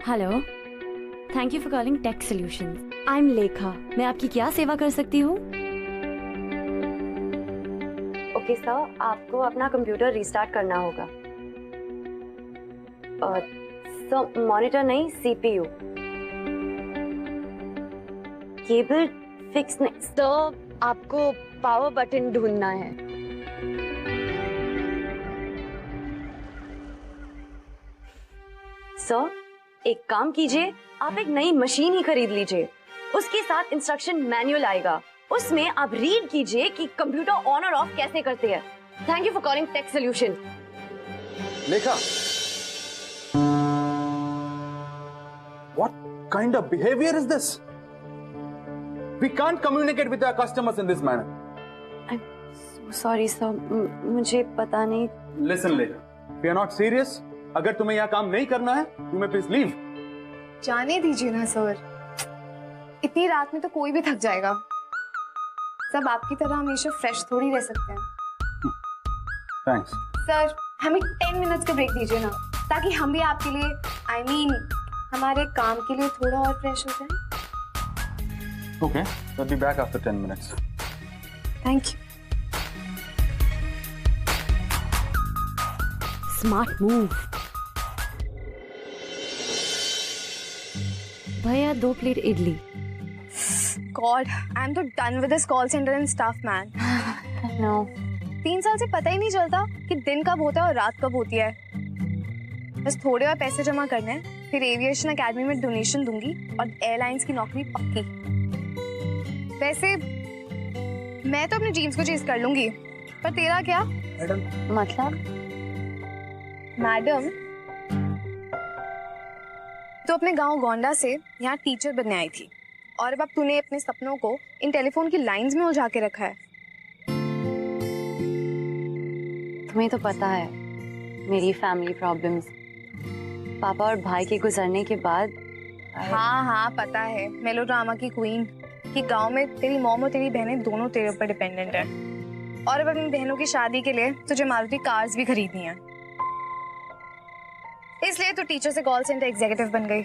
Hello, thank you for calling Tech Solutions. I am Lekha. मैं आपकी क्या सेवा कर सकती हूँ? ओके सर, आपको अपना कंप्यूटर रीस्टार्ट करना होगा। सर मॉनिटर नहीं, सीपीयू। केबल फिक्स नहीं सर, आपको पावर बटन ढूंढना है। सर एक काम कीजिए, आप एक नई मशीन ही खरीद लीजिए। उसके साथ इंस्ट्रक्शन मैनुअल आएगा, उसमें आप रीड कीजिए कि कंप्यूटर ऑन और ऑफ कैसे करते हैं। Thank you for calling Tech Solution. Lekha, what kind of behavior is this? We can't communicate with our customers in this manner. I'm so sorry sir, मुझे पता नहीं। Listen लेखा, we are not serious. अगर तुम्हें यहाँ काम नहीं करना है, you may please leave. जाने दीजिए ना सर, इतनी रात में तो कोई भी थक जाएगा। सब आपकी तरह हमेशा फ्रेश थोड़ी रह सकते हैं। Thanks. सर हमें 10 मिनट्स का ब्रेक दीजिए ना, ताकि हम भी आपके लिए हमारे काम के लिए थोड़ा और फ्रेश हो जाए। Okay, we'll be back after 10 minutes. Thank you. Smart move. भैया 2 plate idli. God, I am so done with this call centre and staff man. No 3 साल से पता ही नहीं चलता कि दिन कब होता है और रात कब होती है। बस थोड़े और पैसे जमा करने हैं, फिर एविएशन एकेडमी में डोनेशन दूंगी और एयरलाइंस की नौकरी पक्की। वैसे मैं तो अपने ड्रीम्स को चेज कर लूंगी, पर तेरा क्या? मतलब मैडम, तो अपने गांव गोंडा से यहाँ टीचर बनने आई थी और अब तूने अपने सपनों को इन टेलीफोन की लाइंस में उलझा के रखा है। तुम्हें तो पता है मेरी फैमिली प्रॉब्लम्स, पापा और भाई के गुजरने के बाद। हाँ हाँ पता है, मेलोड्रामा की क्वीन, कि गांव में तेरी मॉम और तेरी बहनें दोनों तेरे ऊपर डिपेंडेंट है और अब अपनी बहनों की शादी के लिए तुझे मारुति कार्स भी खरीदनी है, इसलिए तू टीचर से कॉल सेंटर एग्जीक्यूटिव बन गई।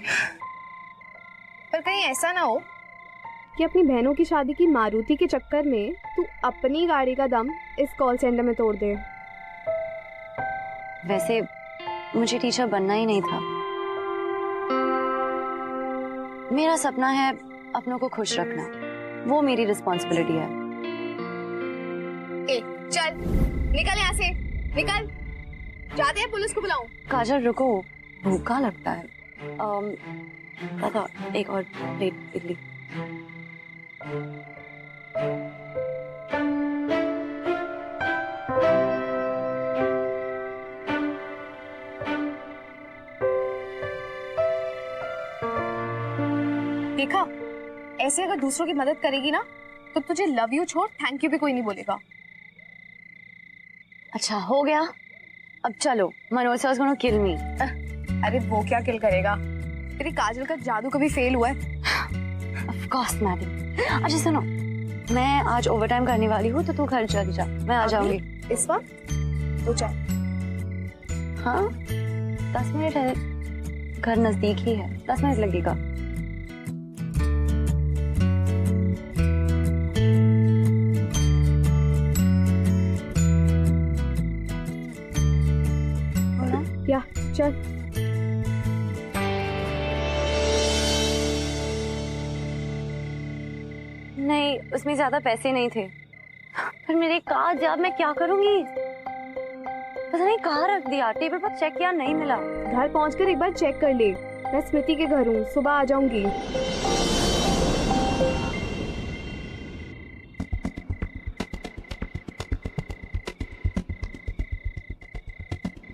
पर कहीं ऐसा ना हो कि अपनी बहनों की शादी की मारुति के चक्कर में तू अपनी गाड़ी का दम इस कॉल सेंटर में तोड़ दे। वैसे मुझे टीचर बनना ही नहीं था। मेरा सपना है अपनों को खुश रखना, वो मेरी रिस्पॉन्सिबिलिटी है। ए, चल निकल यहाँ से, निकल। जाते हैं, पुलिस को बुलाऊं? काजल रुको, भूखा लगता है। दादा एक और प्लेट इडली। देखा, ऐसे अगर दूसरों की मदद करेगी ना तो तुझे लव यू छोड़ थैंक यू भी कोई नहीं बोलेगा। अच्छा हो गया, अब चलो। मनोज सर गोना किल मी। अरे वो क्या किल करेगा, तेरी काजल का जादू कभी फेल हुआ है? Of course madam. अच्छा सुनो, मैं आज ओवरटाइम करने वाली हूँ तो तू घर चली जा, मैं आ जाऊंगी। इस वक्त तो चल। हाँ 10 मिनट है, घर नजदीक ही है, 10 मिनट लगेगा। या चल। नहीं, उसमें ज्यादा पैसे नहीं थे। पर मेरे कार्ड, अब मैं क्या करूंगी? पता नहीं कहाँ रख दिया, टेबल पर चेक किया, नहीं मिला। घर पहुंचकर एक बार चेक कर ले। मैं स्मृति के घर हूँ, सुबह आ जाऊंगी।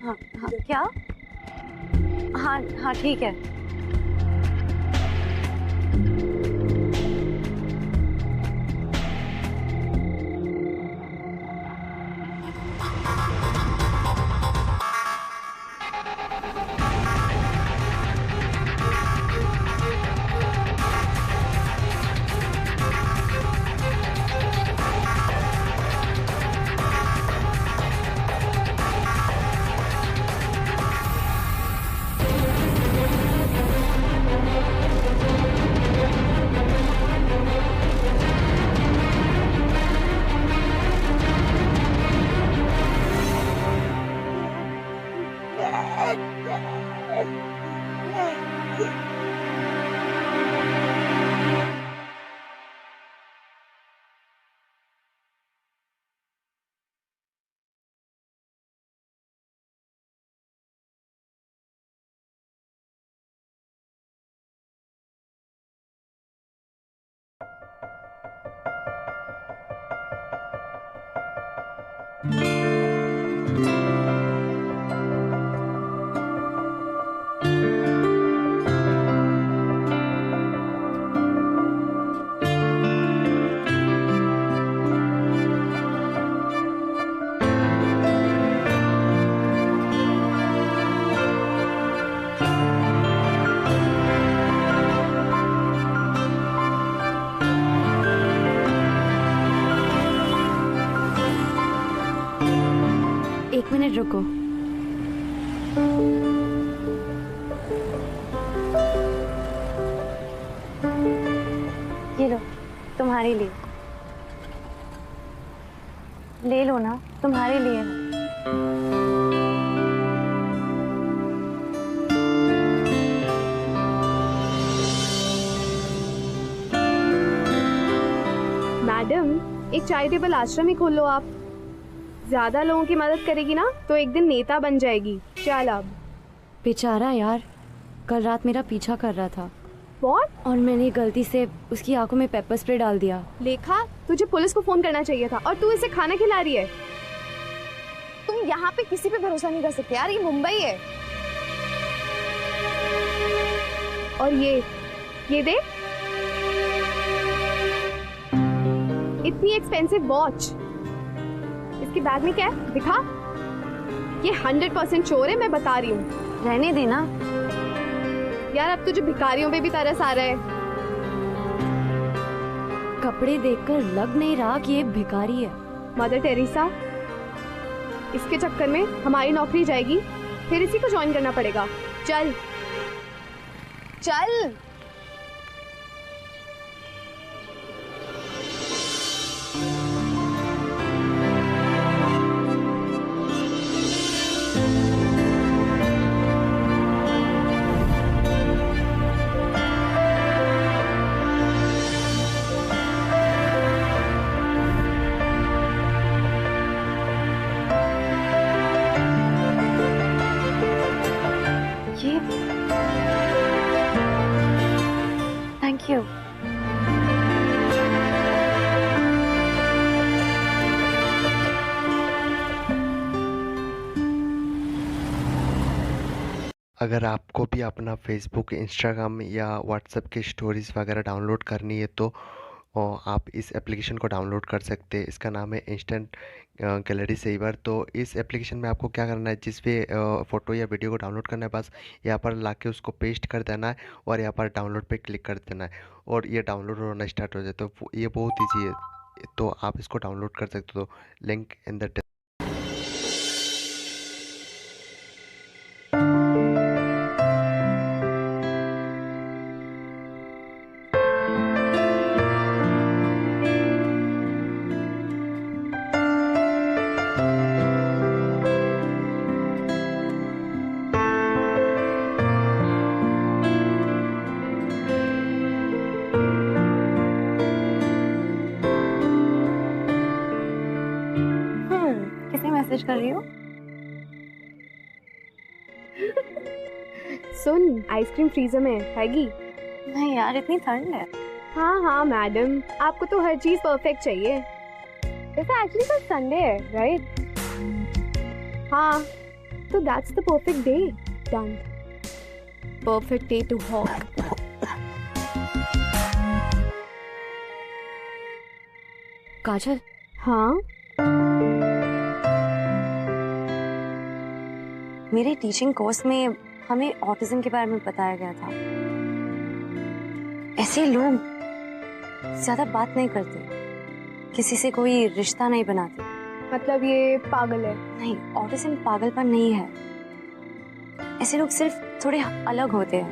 हाँ हाँ क्या? हाँ हाँ ठीक है। एक मिनट रुको। ये लो, तुम्हारे लिए। ले लो ना, तुम्हारे लिए है। मैडम, एक चैरिटेबल आश्रम ही खोल लो आप। ज्यादा लोगों की मदद करेगी ना तो एक दिन नेता बन जाएगी। चल अब। बेचारा यार, कल रात मेरा पीछा कर रहा था। What? और मैंने गलती से उसकी आंखों में पेपर स्प्रे डाल दिया। लेखा, तुझे पुलिस को फोन करना चाहिए था और तू इसे खाना खिला रही है। तुम यहाँ पे किसी पे भरोसा नहीं कर सकते यार, ये मुंबई है। और ये देख, इतनी एक्सपेंसिव वॉच। इसके बैग में क्या है दिखा। ये 100% चोर है, मैं बता रही हूँ। रहने देना यार, अब तुझे भिखारियों पे भी तरस आ रहा है। कपड़े देखकर लग नहीं रहा कि ये भिखारी है। मदर टेरेसा, इसके चक्कर में हमारी नौकरी जाएगी, फिर इसी को ज्वाइन करना पड़ेगा। चल चल। Thank you. अगर आपको भी अपना फेसबुक, इंस्टाग्राम या व्हाट्सएप की स्टोरीज़ वगैरह डाउनलोड करनी है तो आप इस एप्लीकेशन को डाउनलोड कर सकते हैं। इसका नाम है इंस्टेंट गैलरी सेवर। तो इस एप्लीकेशन में आपको क्या करना है, जिस भी फ़ोटो या वीडियो को डाउनलोड करना है, बस यहाँ पर लाके उसको पेस्ट कर देना है और यहाँ पर डाउनलोड पे क्लिक कर देना है और ये डाउनलोड होना स्टार्ट हो जाए। तो ये बहुत ईजी है, तो आप इसको डाउनलोड कर सकते हो। लिंक इन द किसे मैसेज कर रही हो? सुन, आइसक्रीम फ्रीजर में है, खाएगी? नहीं यार, इतनी ठंड है। हाँ हाँ मैडम, आपको तो हर चीज परफेक्ट चाहिए। वैसे एक्चुअली कल संडे है, राइट? हाँ, तो that's the perfect day. Done. Perfect day to hawk. Kajal, हाँ, मेरे टीचिंग कोर्स में हमें ऑटिज्म के बारे में बताया गया था। ऐसे लोग ज्यादा बात नहीं करते, किसी से कोई रिश्ता नहीं बनाते। मतलब ये पागल है? नहीं, ऑटिज्म पागलपन नहीं है। ऐसे लोग सिर्फ थोड़े अलग होते हैं,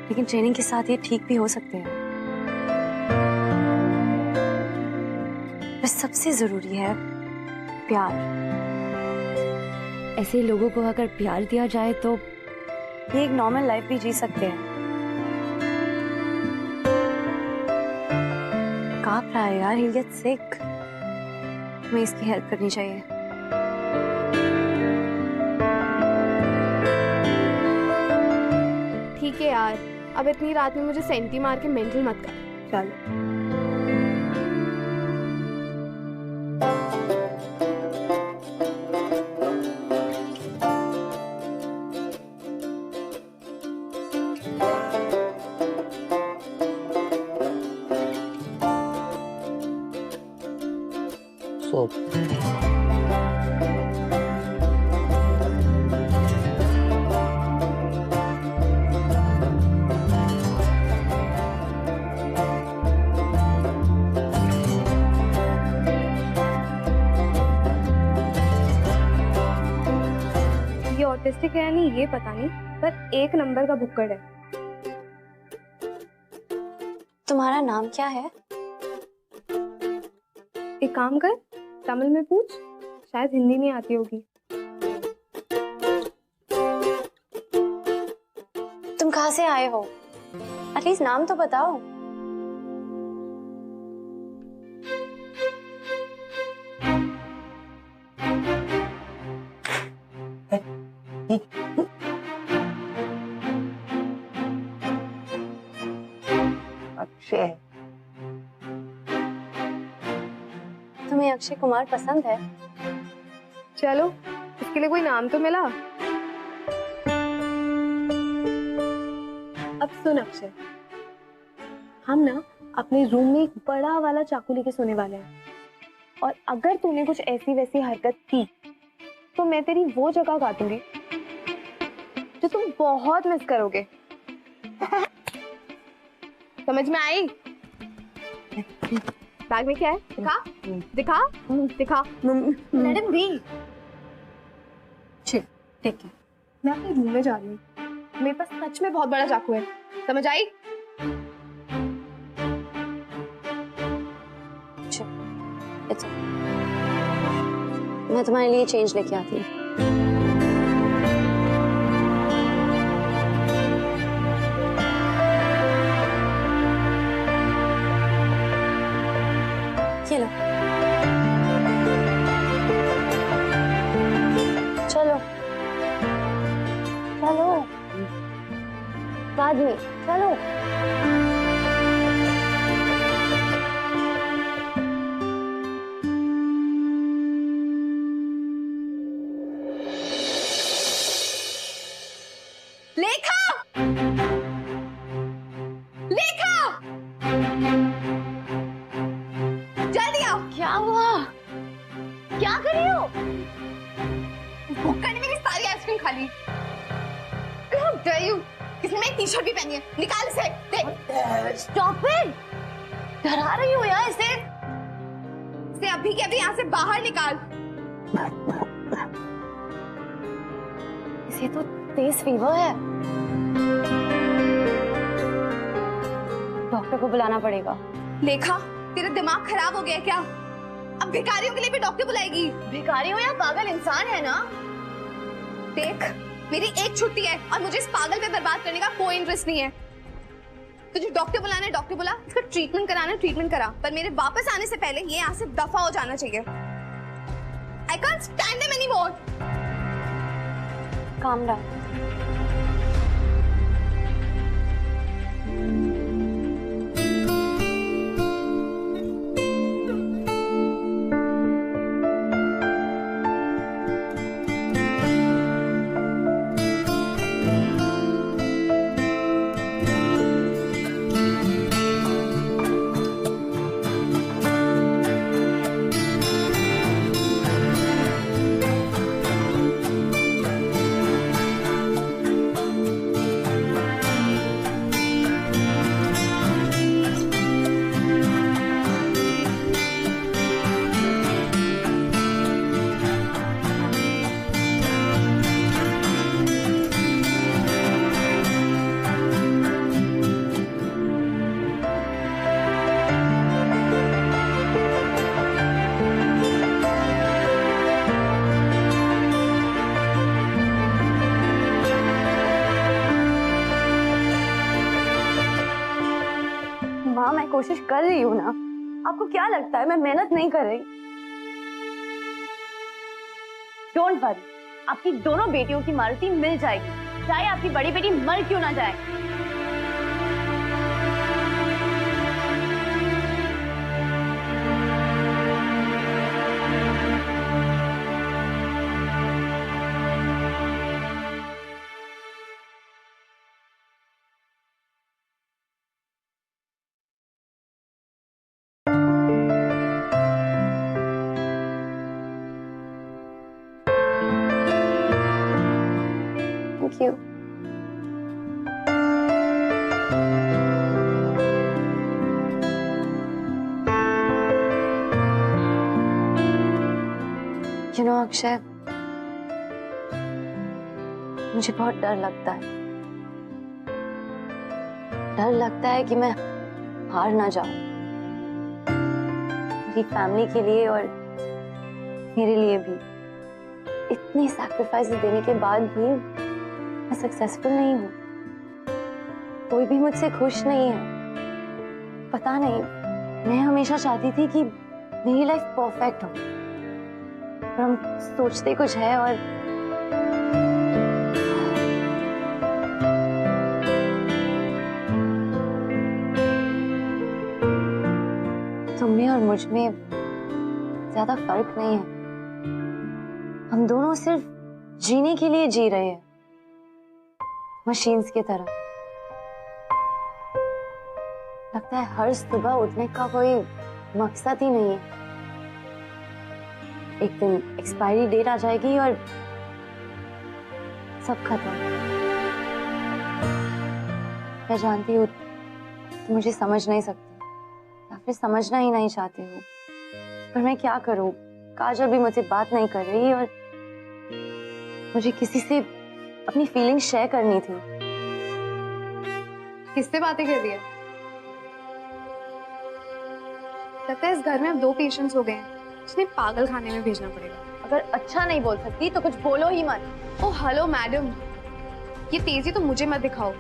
लेकिन ट्रेनिंग के साथ ये ठीक भी हो सकते हैं। बस सबसे जरूरी है प्यार। ऐसे लोगों को अगर प्यार दिया जाए तो ये एक नॉर्मल लाइफ भी जी सकते हैं। कांप रहा है यार, he'll get sick। हमें इसकी हेल्प करनी चाहिए। ठीक है यार, अब इतनी रात में मुझे सेंटी मार के मेंटल मत कर। चल। ये ऑटिस्टिक है या नहीं ये पता नहीं, पर एक नंबर का भुक्कड़ है। तुम्हारा नाम क्या है? एक काम कर, तमिल में पूछ, शायद हिंदी नहीं आती होगी। तुम कहाँ से आए हो? एटलीस्ट नाम तो बताओ। अक्षय। तुम्हें अक्षय कुमार पसंद है? चलो, इसके लिए कोई नाम तो मिला। अब सुन अक्षय, हम ना अपने रूम में एक बड़ा वाला चाकू लेके सोने वाले हैं, और अगर तूने कुछ ऐसी वैसी हरकत की तो मैं तेरी वो जगह काटूंगी जो तुम बहुत मिस करोगे। समझ में आई? बैग में क्या है? दिखा दिखा दिखा। Let him B. ठीक है, मैं अपने रूम में जा रही हूँ। मेरे पास सच में बहुत बड़ा चाकू है, समझ आई? मैं तुम्हारे लिए चेंज लेके आती हूँ। ये लो। चलो चलो, बाद में चलो। लेखा, लेखा, जल्दी आओ। क्या हुआ? क्या कर रही हो? भुक्कड़ ने मेरी सारी आइसक्रीम खा ली। How dare you? इसने मेरी टी शर्ट भी पहनी है, निकाल इसे। देख। Stop it! डरा रही हो यार इसे। इसे अभी के अभी यहाँ से बाहर निकाल। इसे तो तेज फीवर है। डॉक्टर को बुलाना पड़ेगा। लेखा, तेरा दिमाग खराब हो गया क्या? अब भिखारियों के लिए भी डॉक्टर बुलाएगी? भिखारी हो या पागल इंसान है ना? देख, मेरी एक छुट्टी है और मुझे इस पागल पे बर्बाद करने का कोई इंटरेस्ट नहीं है। तुझे डॉक्टर बुलाना है डॉक्टर बुला, इसका ट्रीटमेंट कराना है ट्रीटमेंट करा, पर मेरे वापस आने से पहले ये यहाँ से दफा हो जाना चाहिए। I can't stand them anymore. Calm down. कोशिश कर रही हूँ ना। आपको क्या लगता है मैं मेहनत नहीं कर रही? डोंट वरी, आपकी दोनों बेटियों की मारुति मिल जाएगी, चाहे आपकी बड़ी बेटी मर क्यों ना जाए। Thank you. You know, Akshay, मुझे बहुत डर लगता है। डर लगता है कि मैं हार ना जाऊं। मेरी फैमिली के लिए और मेरे लिए भी। इतनी सैक्रिफाइसेस देने के बाद भी मैं सक्सेसफुल नहीं हूँ। कोई भी मुझसे खुश नहीं है। पता नहीं, मैं हमेशा चाहती थी कि मेरी लाइफ परफेक्ट हो, पर हम सोचते कुछ है और तुम में और मुझ में ज्यादा फर्क नहीं है। हम दोनों सिर्फ जीने के लिए जी रहे हैं, मशीन्स की तरह। लगता है हर सुबह उठने का कोई मकसद ही नहीं है। एक दिन एक्सपायरी डेट आ जाएगी और सब खत्म। मैं जानती हूँ तुम मुझे समझ नहीं सकती या फिर समझना ही नहीं चाहते हो, पर मैं क्या करूँ? काजल भी मुझसे बात नहीं कर रही और मुझे किसी से अपनी फीलिंग शेयर करनी थी। किससे बातें कर रही है? लगता है इस घर में अब 2 पेशेंट्स हो गए हैं, जिन्हें पागल खाने में भेजना पड़ेगा। अगर अच्छा नहीं बोल सकती तो कुछ बोलो ही मत। ओह हेलो मैडम, ये तेजी तो मुझे मत दिखाओ।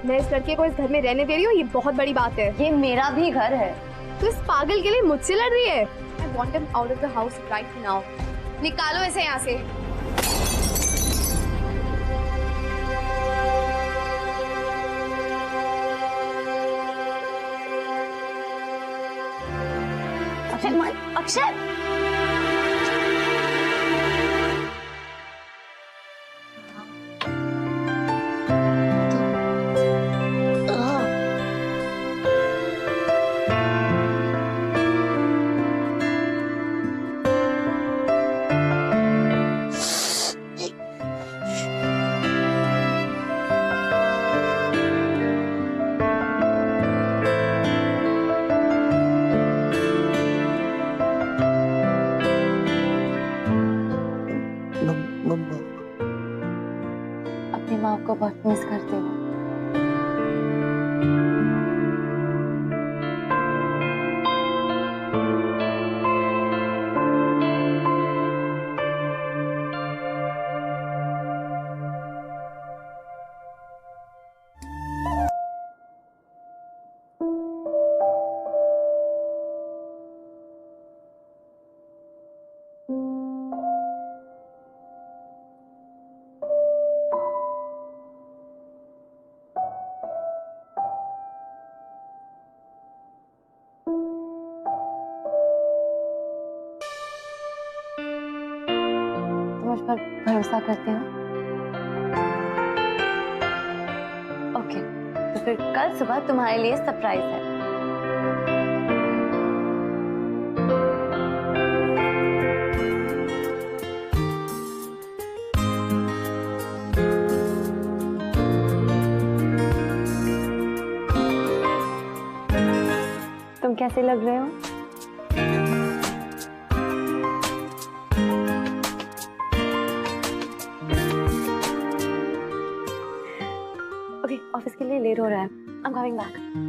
मैं इस लड़के को इस घर में रहने दे रही हूँ, ये बहुत बड़ी बात है। ये मेरा भी घर है। तो इस पागल के लिए मुझसे लड़ रही है? I want him out of the house right now. निकालो इसे यहाँ से। अक्षय, अक्षय, अपनी माँ को बहुत मिस करती हूँ। मुझ पर भरोसा करते हो? ओके, तो फिर कल सुबह तुम्हारे लिए सरप्राइज है। तुम कैसे लग रहे हो? ओके, ऑफिस के लिए लेट हो रहा है। I am coming back.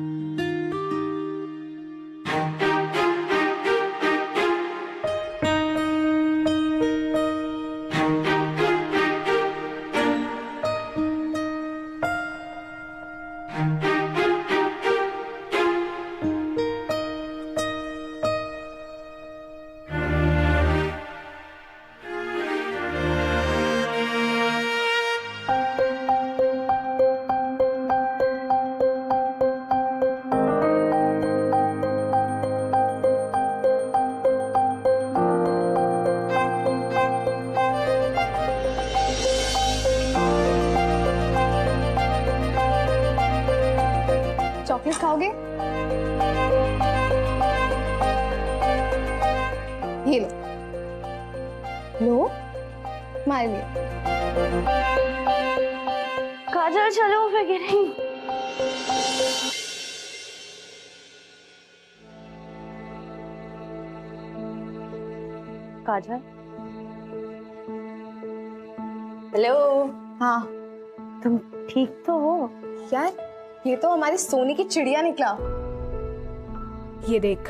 Chocolate खाओगे? ये लो, लो तुम्हारे लिए। काजल चलो फॉरगेटिंग। काजल हेलो। हाँ तुम ठीक तो हो? यार, ये तो हमारी सोने की चिड़िया निकला। ये देख,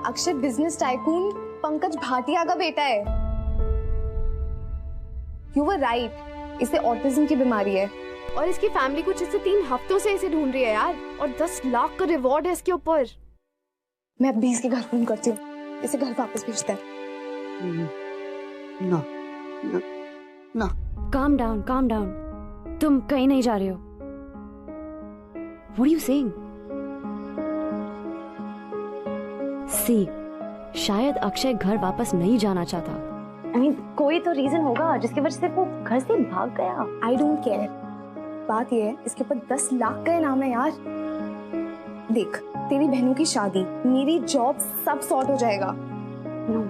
अक्षय बिजनेस टाइकून पंकज भाटिया का बेटा है। यू वर राइट, इसे ऑटिज्म की बीमारी है और इसकी फैमिली कुछ इससे 3 हफ्तों से इसे ढूंढ रही है यार, और 10 लाख का रिवॉर्ड है इसके ऊपर। मैं अभी इसके घर फोन करती हूँ, इसे घर वापस भेजते हैं। No. No. No. Calm down, calm down. तुम कहीं नहीं जा रहे हो। What are you saying? See, शायद अक्षय घर वापस नहीं जाना चाहता। I mean, कोई तो रीजन होगा जिसकी वजह से वो घर से भाग गया। I don't care. बात ये है, इसके ऊपर 10 लाख का इनाम है यार। देख, तेरी बहनों की शादी, मेरी जॉब, सब सॉर्ट हो जाएगा। No.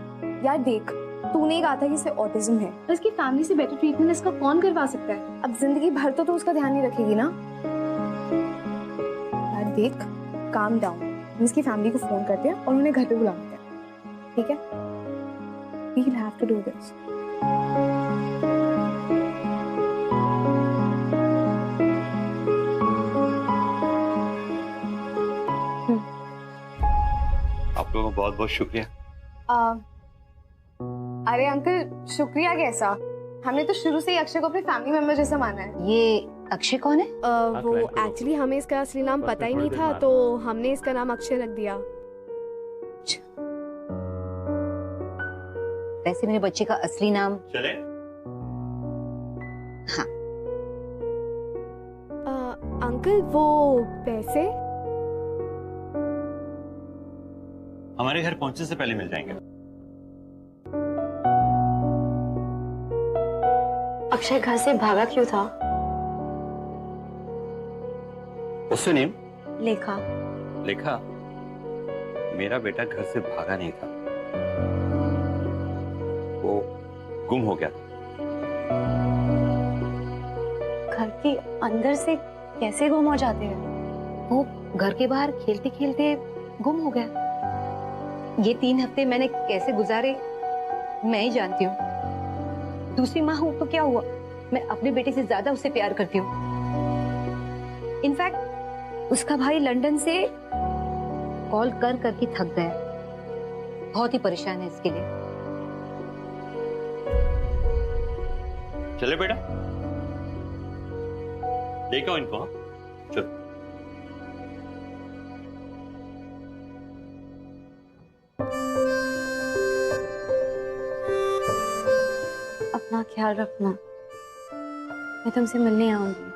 यार देख, तूने ही कहा था कि इसे ऑटिज्म है, तो इसकी फैमिली से बेटर ट्रीटमेंट इसका कौन करवा सकता है? अब जिंदगी भर तो तू उसका ध्यान नहीं रखेगी ना। यार देख, काम डाउन। हम इसकी फैमिली को फोन करते हैं और उन्हें घर पे बुला लेते हैं, ठीक है? We will have to do this. आप लोगों का बहुत बहुत शुक्रिया। अरे अंकल, शुक्रिया कैसा? हमने तो शुरू से ही अक्षय को अपने फैमिली मेंबर जैसा माना है। ये अक्षय कौन है? वो एक्चुअली हमें इसका असली नाम पता ही नहीं था, तो हमने इसका नाम अक्षय रख दिया। वैसे मेरे बच्चे का असली नाम चले? हाँ। अंकल, वो पैसे हमारे घर पहुंचने से पहले मिल जाएंगे। अक्षय घर से भागा क्यों था? उससे नेम लेखा। लिखा। मेरा बेटा घर से भागा नहीं था, वो गुम हो गया था। घर के अंदर से कैसे गुम हो जाते हैं? वो घर के बाहर खेलते खेलते गुम हो गया। ये 3 हफ्ते मैंने कैसे गुजारे मैं ही जानती हूँ। दूसरी माँ हूं तो क्या हुआ, मैं अपने बेटे से ज्यादा उससे प्यार करती हूँ। इनफैक्ट उसका भाई लंदन से कॉल कर करके थक गया, बहुत ही परेशान है इसके लिए। चले बेटा, देखो इनको। हाँ? चलो। अपना ख्याल रखना, मैं तुमसे मिलने आऊंगी।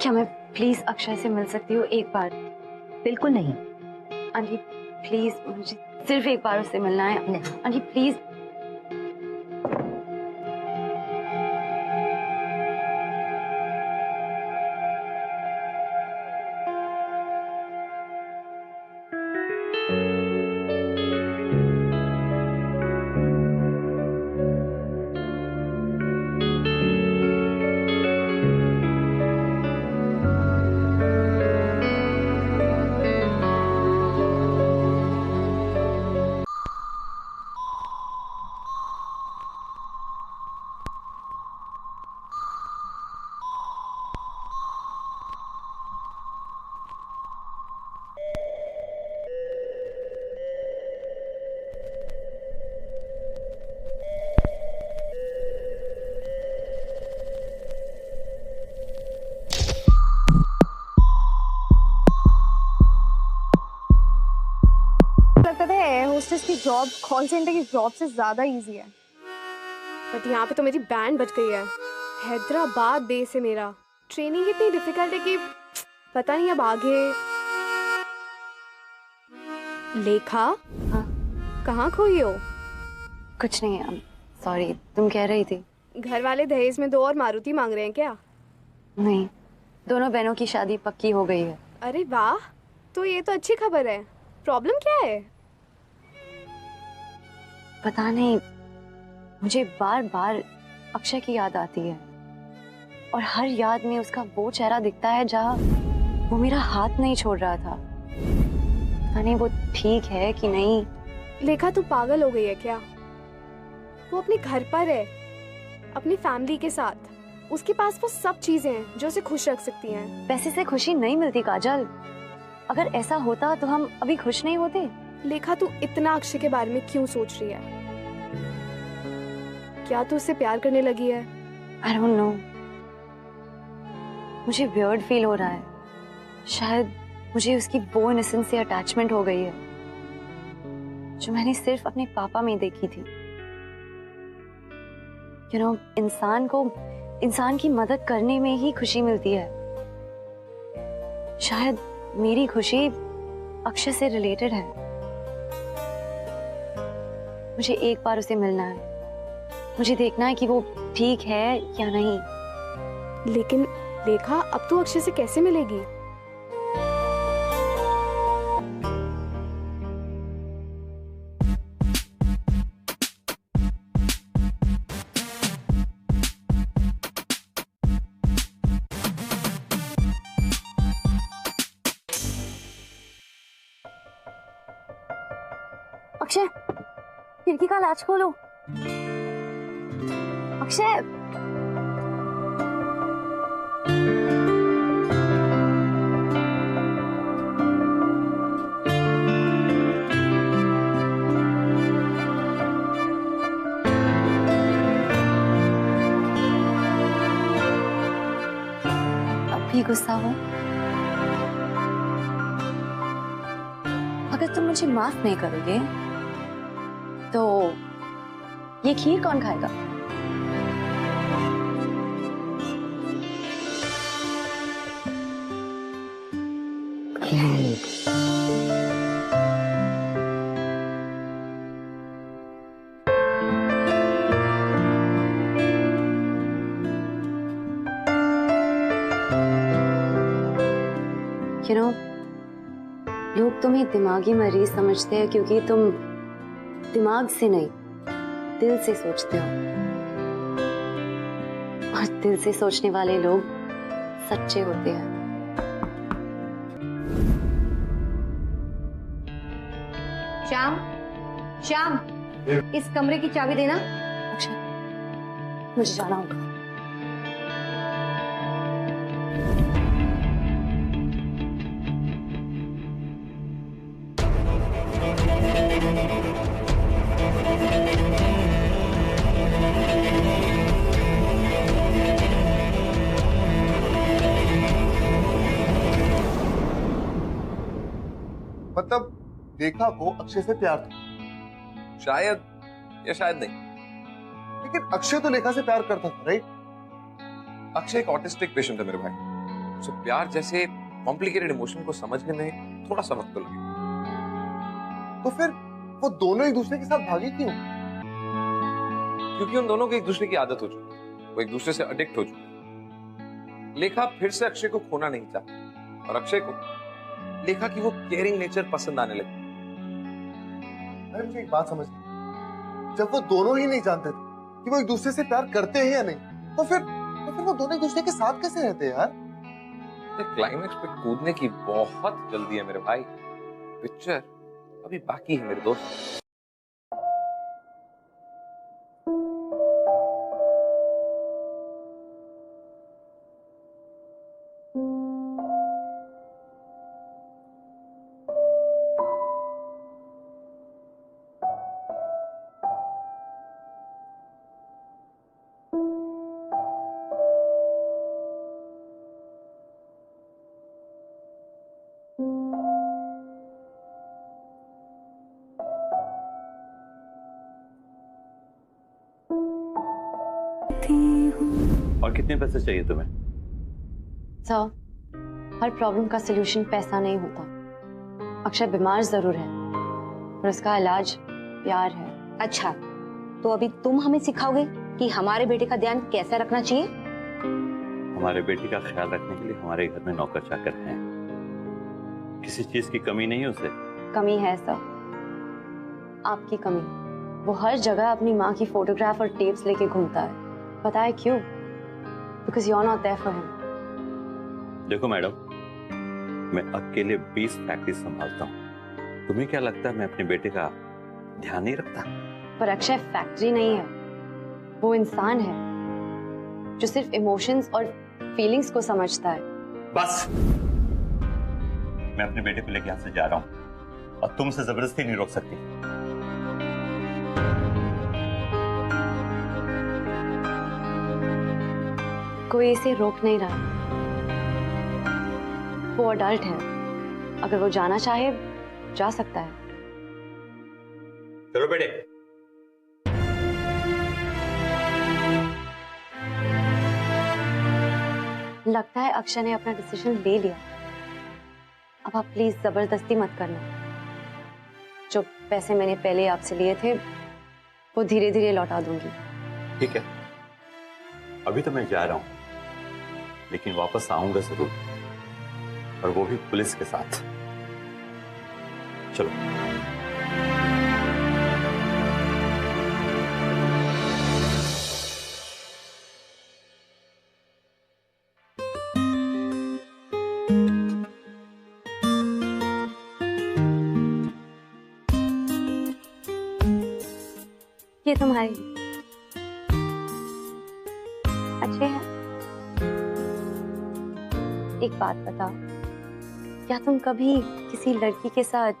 क्या मैं प्लीज अक्षय से मिल सकती हूँ एक बार? बिल्कुल नहीं। आंटी प्लीज, मुझे सिर्फ एक बार उससे मिलना है। Aunty please. Job call centre की जॉब से ज्यादा इजी है। बट यहाँ पे तो मेरी बैंड बज गई है। हैदराबाद बेस है मेरा। ट्रेनिंग इतनी डिफिकल्ट है कि पता नहीं अब आगे। लेखा, हाँ? कहाँ खोई हो? कुछ नहीं, सॉरी, तुम कह रही थी। घर वाले दहेज में 2 और मारुति मांग रहे हैं क्या? नहीं, दोनों बहनों की शादी पक्की हो गई है। अरे वाह, तो ये तो अच्छी खबर है। प्रॉब्लम क्या है? पता नहीं, मुझे बार बार अक्षय की याद आती है और हर याद में उसका वो चेहरा दिखता है जहाँ वो मेरा हाथ नहीं छोड़ रहा था। पता नहीं वो ठीक है कि नहीं। लेखा, तू पागल हो गई है क्या? वो अपने घर पर है, अपनी फैमिली के साथ। उसके पास वो सब चीजें हैं जो उसे खुश रख सकती हैं। पैसे से खुशी नहीं मिलती काजल। अगर ऐसा होता तो हम अभी खुश नहीं होते। लेखा, तू इतना अक्षय के बारे में क्यों सोच रही है? क्या तू उससे प्यार करने लगी है? आई डोंट नो, मुझे वियर्ड फील हो रहा है। शायद मुझे उसकी वो इनोसेंस से अटैचमेंट हो गई है जो मैंने सिर्फ अपने पापा में देखी थी। यू नो, इंसान को इंसान की मदद करने में ही खुशी मिलती है। शायद मेरी खुशी अक्षय से रिलेटेड है। मुझे एक बार उसे मिलना है। मुझे देखना है कि वो ठीक है या नहीं। लेकिन लेखा, अब तू अक्षय से कैसे मिलेगी? अक्षय, खिड़की का लैच खोलो। अक्षय, अब भी गुस्सा हो? अगर तुम मुझे माफ नहीं करोगे तो ये खीर कौन खाएगा? You know, लोग तुम्हें दिमागी मरीज समझते हैं क्योंकि तुम दिमाग से नहीं, दिल से सोचते हो। और दिल से सोचने वाले लोग सच्चे होते हैं। श्याम, श्याम, इस कमरे की चाबी देना। अक्षय, मुझे जाना होगा। मतलब देखा को अक्षय से प्यार था। शायद या शायद नहीं। लेकिन अक्षय तो लेखा से प्यार करता था, राइट? अक्षय एक ऑटिस्टिक पेशेंट है मेरे भाई। उसे प्यार जैसे कॉम्प्लिकेटेड इमोशन को समझने में थोड़ा सा वक्त तो लगे। तो फिर वो दोनों एक दूसरे के साथ भागे क्यों? क्योंकि उन दोनों को एक दूसरे की आदत हो चुकी है। वो एक दूसरे से अडिक्ट हो चुके हैं। लेखा फिर से अक्षय को खोना नहीं चाहती और अक्षय को लेखा की वो केयरिंग नेचर पसंद आने लगी। अरे मुझे एक बात समझ नहीं, जब वो दोनों ही नहीं जानते थे कि वो एक दूसरे से प्यार करते हैं या नहीं, तो फिर वो दोनों एक दूसरे के साथ कैसे रहते हैं यार? क्लाइमेक्स पे कूदने की बहुत जल्दी है मेरे भाई। पिक्चर अभी बाकी है मेरे दोस्त। और कितने पैसे चाहिए तुम्हें? सर, हर प्रॉब्लम का सलूशन पैसा नहीं होता। अक्षय बीमार जरूर है पर उसका इलाज प्यार है। अच्छा, तो अभी तुम हमें सिखाओगे कि हमारे बेटे का ध्यान कैसे रखना चाहिए? हमारे बेटे का ख्याल रखने के लिए हमारे घर में नौकर चाकर हैं। किसी चीज की कमी नहीं है उसे। कमी है सर, आपकी कमी। वो हर जगह अपनी माँ की फोटोग्राफ और टेप्स लेके घूमता है। पता है क्यों? Because you are not there for him. देखो मैडम, मैं अकेले 20 फैक्ट्री संभालता हूँ। तुम्हें क्या लगता है मैं अपने बेटे का ध्यान नहीं रखता? पर अक्षय फैक्ट्री नहीं है, वो इंसान है जो सिर्फ इमोशंस और फीलिंग्स को समझता है। बस, मैं अपने बेटे को लेकर यहाँ से जा रहा हूँ और तुम उसे जबरदस्ती नहीं रोक सकती। कोई इसे रोक नहीं रहा। वो अडल्ट है, अगर वो जाना चाहे जा सकता है। चलो बेटे। लगता है अक्षय ने अपना डिसीजन ले लिया। अब आप प्लीज जबरदस्ती मत करना। जो पैसे मैंने पहले आपसे लिए थे वो धीरे धीरे लौटा दूंगी। ठीक है, अभी तो मैं जा रहा हूँ, लेकिन वापस आऊंगा जरूर, और वो भी पुलिस के साथ। चलो। ये तुम्हारी अच्छे हैं। एक बात बताओ, क्या तुम कभी किसी लड़की के साथ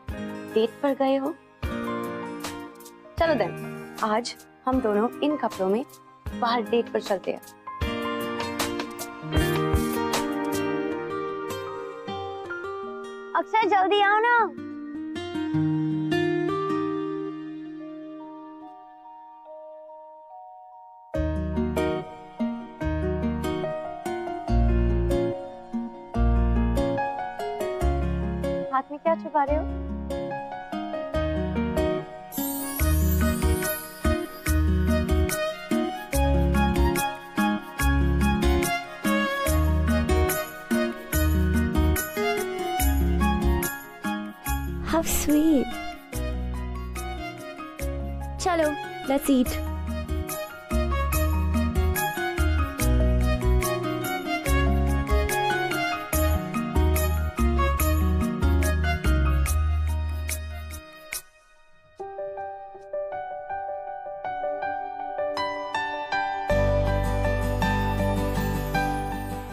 डेट पर गए हो? चलो देन, आज हम दोनों इन कपड़ों में बाहर डेट पर चलते हैं। अक्षय जल्दी आओ ना। हाथ में क्या छुपा रहे हो? How sweet. चलो, let's eat.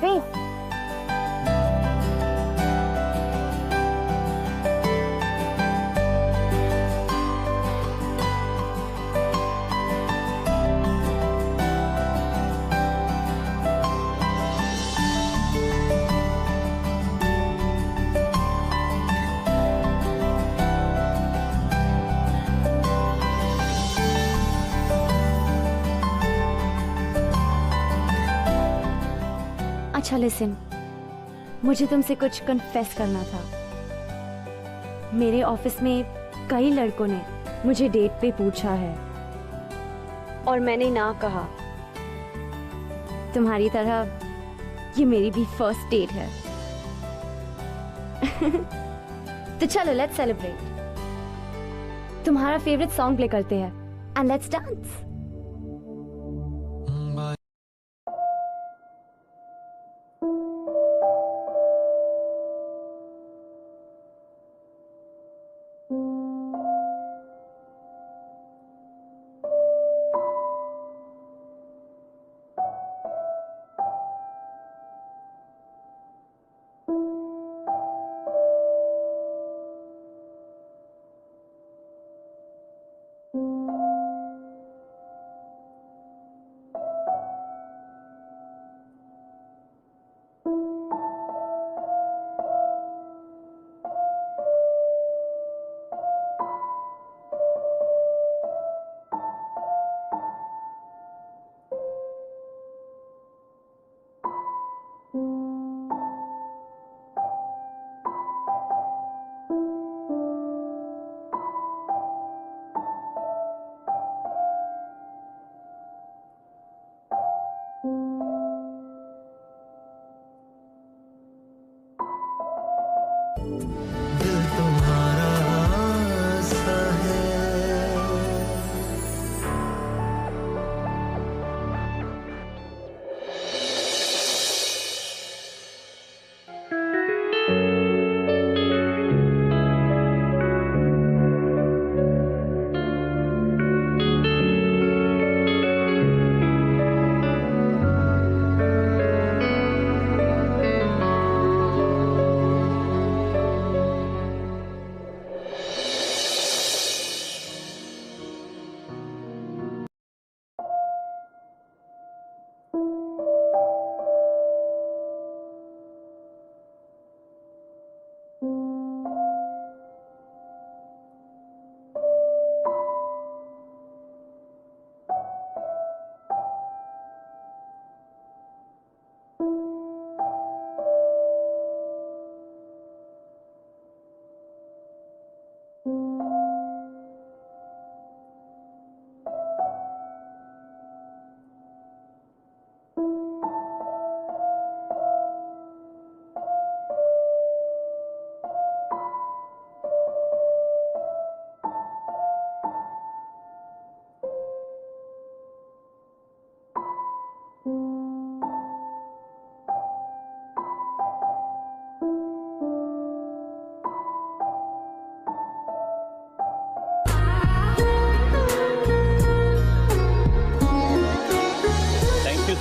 Wait. अच्छा लिसन, मुझे तुमसे कुछ कन्फेस करना था। मेरे ऑफिस में कई लड़कों ने मुझे डेट पे पूछा है और मैंने ना कहा। तुम्हारी तरह ये मेरी भी फर्स्ट डेट है। तो चलो लेट्स सेलिब्रेट। तुम्हारा फेवरेट सॉन्ग प्ले करते हैं and let's dance.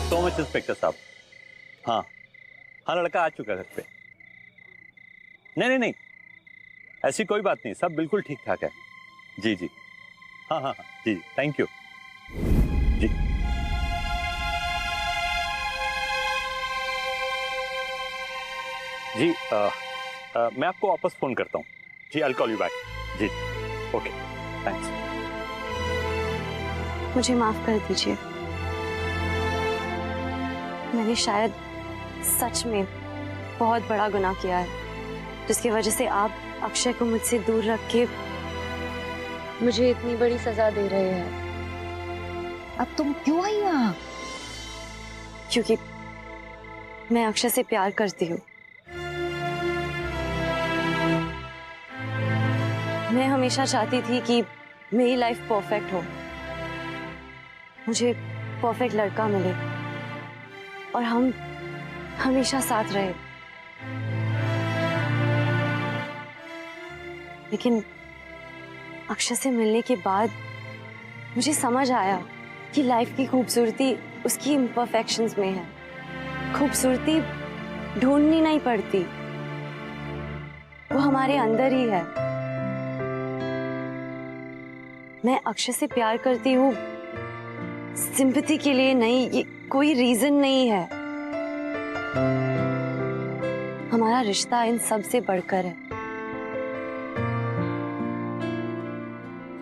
So much inspector साहब। हाँ हाँ, लड़का आ चुका है घर पे। नहीं, ऐसी कोई बात नहीं, सब बिल्कुल ठीक ठाक है। जी जी, हाँ हाँ हाँ जी, थैंक यू जी। जी मैं आपको वापस फोन करता हूँ जी। I will call you back जी। Okay, thanks. मुझे माफ कर दीजिए, मैंने शायद सच में बहुत बड़ा गुनाह किया है, जिसकी वजह से आप अक्षय को मुझसे दूर रख के मुझे इतनी बड़ी सजा दे रहे हैं। अब तुम क्यों आई यहाँ? क्योंकि मैं अक्षय से प्यार करती हूँ। मैं हमेशा चाहती थी कि मेरी लाइफ परफेक्ट हो, मुझे परफेक्ट लड़का मिले और हम हमेशा साथ रहे। लेकिन अक्षय से मिलने के बाद मुझे समझ आया कि लाइफ की खूबसूरती उसकी इम्परफेक्शंस में है। खूबसूरती ढूंढनी नहीं पड़ती, वो हमारे अंदर ही है। मैं अक्षय से प्यार करती हूँ सिंपैथी के लिए नहीं, ये कोई रीजन नहीं है। हमारा रिश्ता इन सब से बढ़कर है।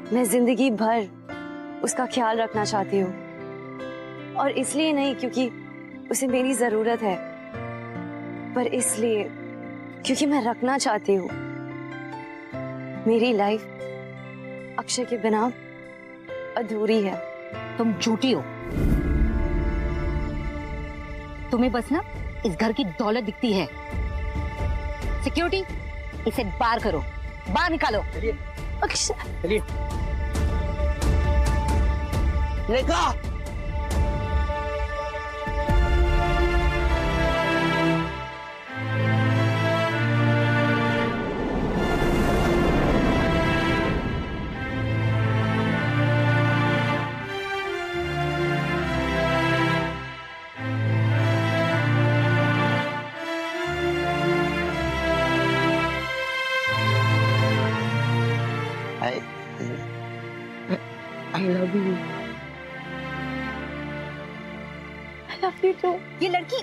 मैं जिंदगी भर उसका ख्याल रखना चाहती हूँ, और इसलिए नहीं क्योंकि उसे मेरी जरूरत है, पर इसलिए क्योंकि मैं रखना चाहती हूँ। मेरी लाइफ अक्षय के बिना अधूरी है। तुम झूठी हो। तुम्हें बस ना इस घर की दौलत दिखती है। सिक्योरिटी, इसे बाहर करो, बाहर निकालो। अक्षय, चलिए। लेखा, I love you. I love you too. ये लड़की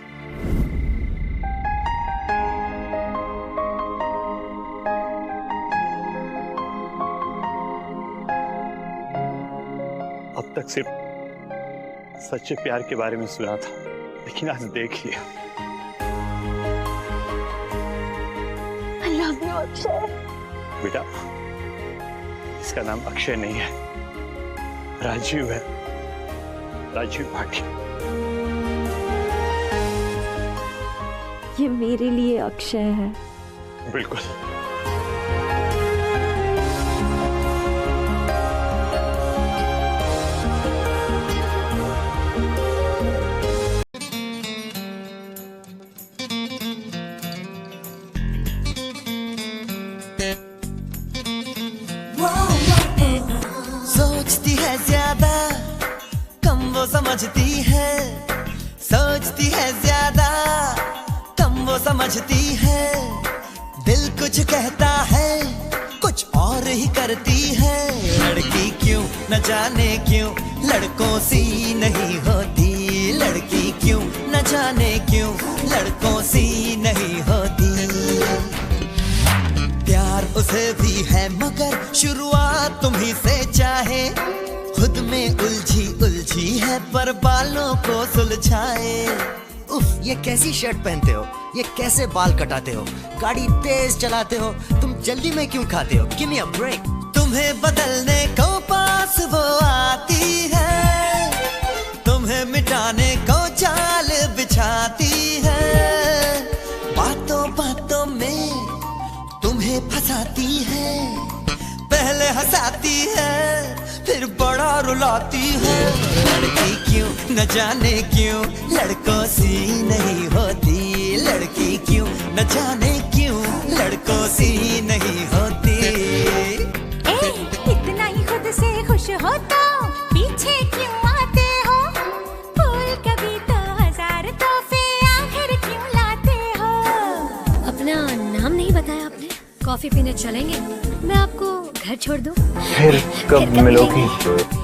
अब तक सिर्फ सच्चे प्यार के बारे में सुना था, लेकिन आज देख लिया। I love you, Akshay. बेटा, इसका नाम अक्षय नहीं है, राजीव है। राजीव भाटिया। ये मेरे लिए अक्षय है। बिल्कुल। सोचती है ज्यादा, कम वो समझती है। सोचती है ज्यादा, कम वो समझती है। दिल कुछ कहता है, कुछ और ही करती है। लड़की क्यों न जाने क्यों लड़कों सी नहीं होती। लड़की क्यों न जाने क्यों लड़कों सी नहीं होती। प्यार उसे भी है मगर शुरुआत तुम्ही से चाहे। खुद में उलझी उलझी है पर बालों को सुलझाए। उफ, ये कैसी शर्ट पहनते हो, ये कैसे बाल कटाते हो, गाड़ी तेज चलाते हो, तुम जल्दी में क्यों खाते हो? Give me a break. तुम्हें बदलने को पास वो आती है, तुम्हें मिटाने को चाल बिछाती है। बातों बातों में तुम्हें फंसाती है। पहले हंसाती है फिर बड़ा रुलाती है। लड़की क्यों न जाने क्यों लड़कों सी नहीं होती। लड़की क्यों न जाने क्यों लड़कों सी नहीं होती। इतना ही खुद से खुश हो तो पीछे क्यों आते हो। फूल कभी तो कॉफी पीने चलेंगे? मैं आपको घर छोड़ दूं? फिर कब मिलोगी?